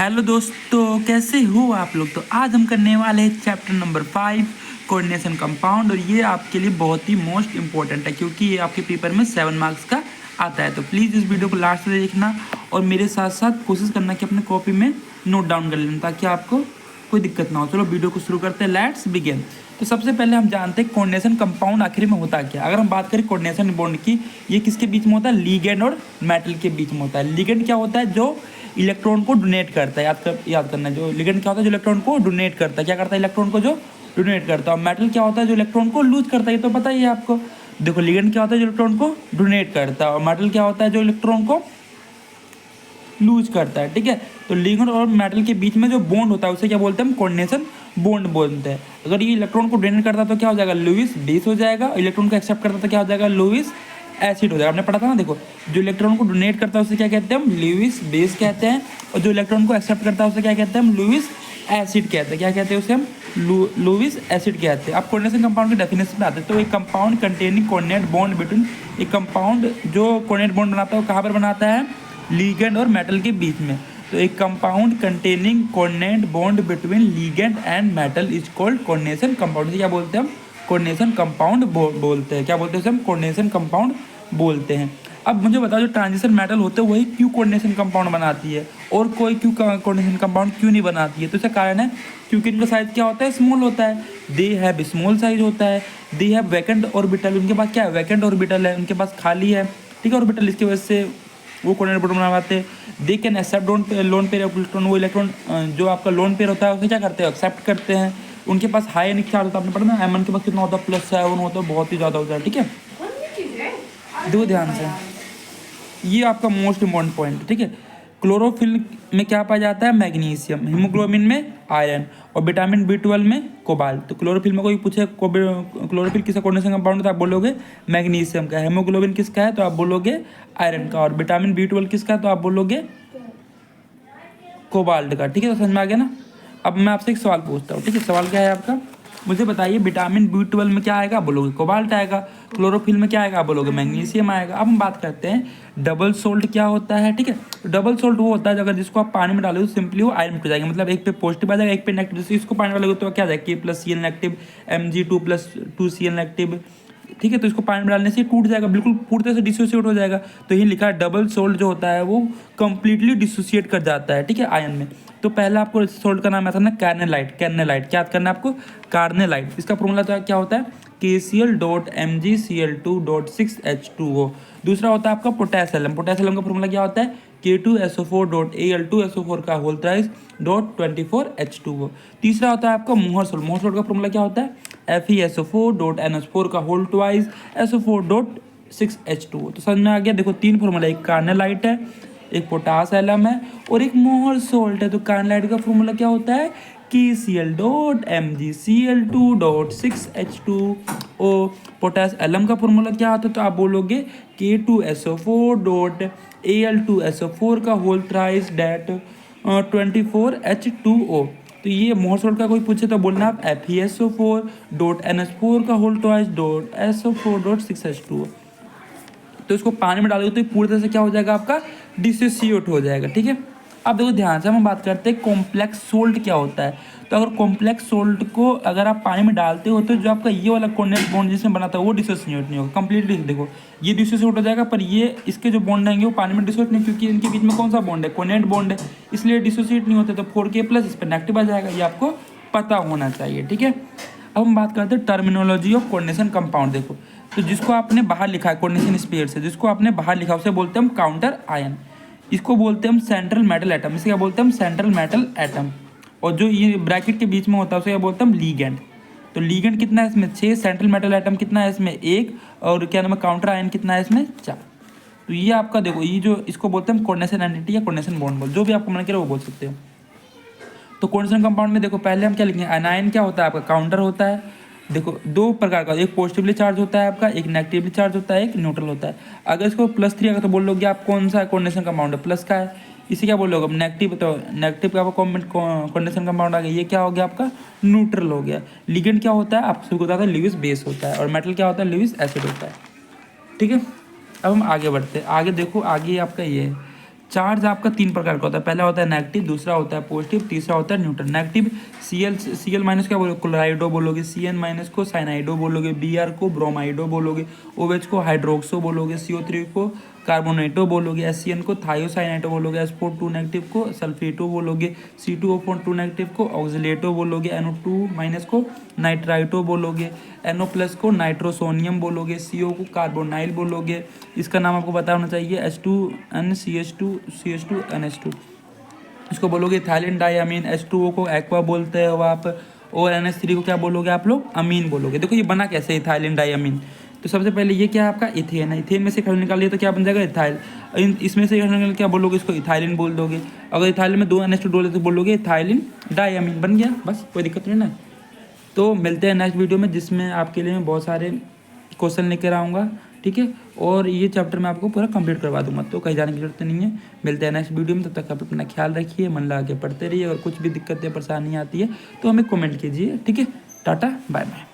Hello दोस्तों, कैसे हो आप लोग। तो आज हम करने वाले हैं चैप्टर नंबर 5 कोऑर्डिनेशन कंपाउंड। और ये आपके लिए बहुत ही मोस्ट इंपॉर्टेंट है क्योंकि ये आपके पेपर में 7 मार्क्स का आता है। तो प्लीज़ इस वीडियो को लास्ट तक देखना और मेरे साथ साथ कोशिश करना कि अपने कॉपी में नोट डाउन कर लेना ताकि आपको कोई दिक्कत ना हो। चलो वीडियो को शुरू करते हैं, लेट्स बिगिन। तो सबसे पहले हम जानते हैं कोऑर्डिनेशन कंपाउंड आखिर में होता क्या। अगर हम बात करें कोऑर्डिनेशन बॉन्ड की, ये किसके बीच में होता है? लिगेंड और मेटल के बीच में होता है। लिगेंड क्या होता है? जो इलेक्ट्रॉन को डोनेट करता है। याद करना, जो लिगेंड क्या होता है? जो इलेक्ट्रॉन को डोनेट करता है। क्या करता है? इलेक्ट्रॉन को जो डोनेट करता है। और मेटल क्या होता है? जो इलेक्ट्रॉन को लूज करता है। ये तो पता ही है आपको। देखो, लिगेंड क्या होता है? जो इलेक्ट्रॉन को डोनेट करता है। और मेटल क्या होता है? जो इलेक्ट्रॉन को लूज करता है। ठीक है, तो लिगेंड और मेटल के बीच में जो बॉन्ड होता है उसे क्या बोलते हैं? हम कोऑर्डिनेशन बॉन्ड बोलते हैं। अगर ये इलेक्ट्रॉन को डोनेट करता है तो क्या हो जाएगा? लुईस बेस हो जाएगा। इलेक्ट्रॉन को एक्सेप्ट करता है तो क्या हो जाएगा? लुईस एसिड हो जाएगा। आपने पढ़ा था ना। देखो, जो इलेक्ट्रॉन को डोनेट करता है उसे क्या कहते हैं? हम लुईस बेस कहते हैं। और जो इलेक्ट्रॉन को एक्सेप्ट करता है उसे क्या कहते हैं? हम लुईस एसिड कहते हैं। क्या कहते हैं उसे? हम लुईस एसिड कहते हैं। अब कोऑर्डिनेशन कंपाउंड की डेफिनेशन पे आते हैं। तो एक compound containing coordinate bond between, एक कंपाउंड जो कोऑर्डिनेट बॉन्ड बनाता है वो कहाँ पर बनाता है? लिगेंड और मेटल के बीच में। तो एक compound containing coordinate bond between ligand and metal is called coordination compound. क्या बोलते हैं हम? कोऑर्डिनेशन कंपाउंड बोलते हैं। क्या बोलते हैं उसे? हम कोऑर्डिनेशन कंपाउंड बोलते हैं। अब मुझे बताओ, जो ट्रांजिशन मेटल होते हैं वही क्यों कोऑर्डिनेशन कंपाउंड बनाती है और कोई क्यों कोऑर्डिनेशन कंपाउंड क्यों नहीं बनाती है? तो इसका कारण है क्योंकि इनका साइज क्या होता है? स्मॉल होता है। दे हैव स्मॉल साइज होता है। दे हैव वैकेंट ऑर्बिटल, उनके पास क्या है? वैकेंट ऑर्बिटल है, उनके पास खाली है। ठीक है, ऑर्बिटल, इसकी वजह से वो कोऑर्डिनेट बॉन्ड बनाते हैं। They can accept lone pair of electron, वो इलेक्ट्रॉन जो आपका लोन पेयर होता है उसे क्या करते हैं? एक्सेप्ट करते हैं। उनके पास हाई एनिक चार्ज होता है। आपने पढ़ा ना, एमन के पास कितना होता है? +7 होता है, बहुत ही ज़्यादा होता है। ठीक है, दो ध्यान से, ये आपका मोस्ट इम्पॉर्टेंट पॉइंट। ठीक है, क्लोरोफिल में क्या पाया जाता है? मैग्नीशियम। हीमोग्लोबिन में आयरन। और विटामिन B12 में कोबाल्ट। तो क्लोरोफिल में कोई पूछे क्लोरोफिल किसका कोऑर्डिनेशन कंपाउंड, तो आप बोलोगे मैग्नीशियम का। हीमोग्लोबिन किसका है? तो आप बोलोगे आयरन का। और विटामिन B12 किसका है? तो आप बोलोगे कोबाल्ट का। ठीक है, तो समझ में आ गया ना। अब मैं आपसे एक सवाल पूछता हूँ। ठीक है, सवाल क्या है आपका? मुझे बताइए, विटामिन B12 में क्या आएगा? बोलोगे कोबाल्ट आएगा। क्लोरोफिल में क्या आएगा? बोलोगे मैग्नीशियम आएगा। अब हम बात करते हैं डबल सोल्ट क्या होता है। ठीक है, डबल सोल्ट वो होता है अगर जिसको आप पानी में डालोगे तो सिंपली वो आयरन हो जाएगा। मतलब एक पे पॉजिटिव आ जाएगा, एक पे नेगेटिव। जैसे इसको पानी में डालोगे तो क्या आ जाएगा? K+Cl negative, Mg2+2Cl negative. ठीक है, तो इसको पानी में डालने से टूट जाएगा, बिल्कुल पूरी तरह से डिसोसिएट हो जाएगा। तो ये लिखा है डबल सोल्ट जो होता है वो कंप्लीटली डिसोसिएट कर जाता है। ठीक है, आयन में। तो पहला आपको सोल्ट का नाम है ना, कार्नेलाइट। कार्नेलाइट क्या याद करना है आपको? कार्नेलाइट। इसका फॉर्मूला तो क्या होता है? KCl.MgCl2.6H2O। दूसरा होता है आपका पोटेशियम। पोटेशियम का फॉर्मूला क्या होता है? K2SO4.Al2SO4 का होल थ्राइस .24H2O। तीसरा होता है आपका मोहर सोल्ट। मोहर सोल्ट का फॉर्मूला क्या होता है? FeSO4.NH4 का होल ट्वाइस SO4.6H2O। तो समझ में आ गया। देखो, 3 फॉर्मूला, एक कार्नेलाइट है, एक पोटास एलम है और एक मोहर सोल्ट है। तो कार्नेलाइट का फॉर्मूला क्या होता है? KCl.MgCl2.6H2O। पोटास एलम का फॉर्मूला क्या होता है? तो आप बोलोगे K2SO4.Al2SO4 का होल थ्राइस .24H2O। तो ये मोहर सोल्ट का कोई पूछे तो बोलना आप FeSO4.NH4 का होल ट्वाइस SO4.6H2O। तो इसको पानी में डालोगे तो पूरी तरह से क्या हो जाएगा? आपका डिसोसिएट हो जाएगा। ठीक है, अब देखो ध्यान से, हम बात करते हैं कॉम्प्लेक्स सोल्ट क्या होता है। तो अगर कॉम्प्लेक्स सोल्ट को अगर आप पानी में डालते हो तो जो आपका ये वाला कोऑर्डिनेट बॉन्ड जिसमें बना था वो डिसोसिएट नहीं होगा कंप्लीटली। देखो, ये डिसोसिएट हो जाएगा, पर ये इसके जो बॉन्ड आएंगे वो पानी में डिसोसिएट नहीं, क्योंकि इनके बीच में कौन सा बॉन्ड है? कोऑर्डिनेट बॉन्ड है, इसलिए डिसोसिएट नहीं होते। तो 4K+ इस पर नेगेटिव आ जाएगा, ये आपको पता होना चाहिए। ठीक है, अब हम बात करते हैं टर्मिनोलॉजी ऑफ कोऑर्डिनेशन कंपाउंड। देखो, तो जिसको आपने बाहर लिखा है कोऑर्डिनेशन स्पेयर से, जिसको आपने बाहर लिखा है उसे बोलते हैं हम काउंटर आयन। इसको बोलते हैं हम सेंट्रल मेटल एटम। इसे क्या बोलते हैं हम? Central metal atom. और जो ये ब्रैकेट के बीच में होता है उसे क्या बोलते हैं हम? लीगेंड। तो लीगेंड कितना है इसमें? 6। सेंट्रल मेटल एटम कितना है इसमें? 1। और क्या नाम है? काउंटर आयन कितना है इसमें? 4। तो ये आपका देखो, ये जो इसको बोलते हैं हम कोऑर्डिनेशन एंटिटी या कोऑर्डिनेशन बॉन्ड बोल, जो भी आपको मन करे वो बोल सकते हो। तो कोऑर्डिनेशन कंपाउंड में देखो, पहले हम क्या लिखेंगे? एनायन क्या होता है आपका? काउंटर होता है। देखो, 2 प्रकार का, एक पॉजिटिवली चार्ज होता है आपका, एक नेगेटिवली चार्ज होता है, एक न्यूट्रल होता है। अगर इसको +3 आएगा तो बोल लोगे आप कौन सा कोऑर्डिनेशन कंपाउंड है? प्लस का है। इसे क्या बोल लोगे? नेगेटिव। तो नेगेटिव का कोऑर्डिनेशन कंपाउंड आ गया, ये क्या हो गया आपका? न्यूट्रल हो गया। लिगेंड क्या होता है? आप सभी को पता है, लुईस बेस होता है। और मेटल क्या होता है? लुईस एसिड होता है। ठीक है, अब हम आगे बढ़ते हैं। आगे देखो, आगे आपका ये है चार्ज आपका 3 प्रकार का होता है। पहला होता है नेगेटिव, दूसरा होता है पॉजिटिव, तीसरा होता है न्यूट्रल। नेगेटिव Cl माइनस क्या बोलोगे, क्लोराइडो बोलोगे, Cn माइनस को साइनाइडो बोलोगे, Br को ब्रोमाइडो बोलोगे, OH को हाइड्रोक्सो बोलोगे, CO3 को कार्बोनेटो बोलोगे, HCN को थायोसाइनेटो बोलोगे, H4 नेगेटिव को सल्फेटो बोलोगे, C2O2 नेगेटिव को ऑक्सीलेटो बोलोगे, NO2 माइनस को नाइट्राइटो बोलोगे, NO प्लस को नाइट्रोसोनियम बोलोगे, CO को कार्बोनाइल बोलोगे। इसका नाम आपको पता होना चाहिए H2NCH2CH2NH2, इसको बोलोगे इथाइलिन डाइअमीन। H2O को एक्वा बोलते हो आप, और NH3 को क्या बोलोगे आप लोग, अमीन बोलोगे। देखो ये बना कैसे इथाइलिन डाइअमीन, तो सबसे पहले ये क्या है आपका इथेन है, इथेन में से खंड निकालिए तो क्या बन जाएगा इथाइल, इसमें से खंड निकाल क्या बोलोगे, इसको इथाइलिन बोल दोगे। अगर इथाइलिन में 2 NH2 डोले तो बोलोगे इथाइलिन डाइअमीन, बन गया, बस कोई दिक्कत नहीं ना। तो मिलते हैं नेक्स्ट वीडियो में, जिसमें आपके लिए मैं बहुत सारे क्वेश्चन लेकर आऊँगा, ठीक है, और ये चैप्टर मैं आपको पूरा कंप्लीट करवा दूंगा, तो कहीं जाने की जरूरत नहीं है। मिलते हैं नेक्स्ट वीडियो में, तब तक आप अपना ख्याल रखिए, मन लगा के पढ़ते रहिए। अगर कुछ भी दिक्कतें परेशानी आती है तो हमें कमेंट कीजिए, ठीक है। Tata bye bye.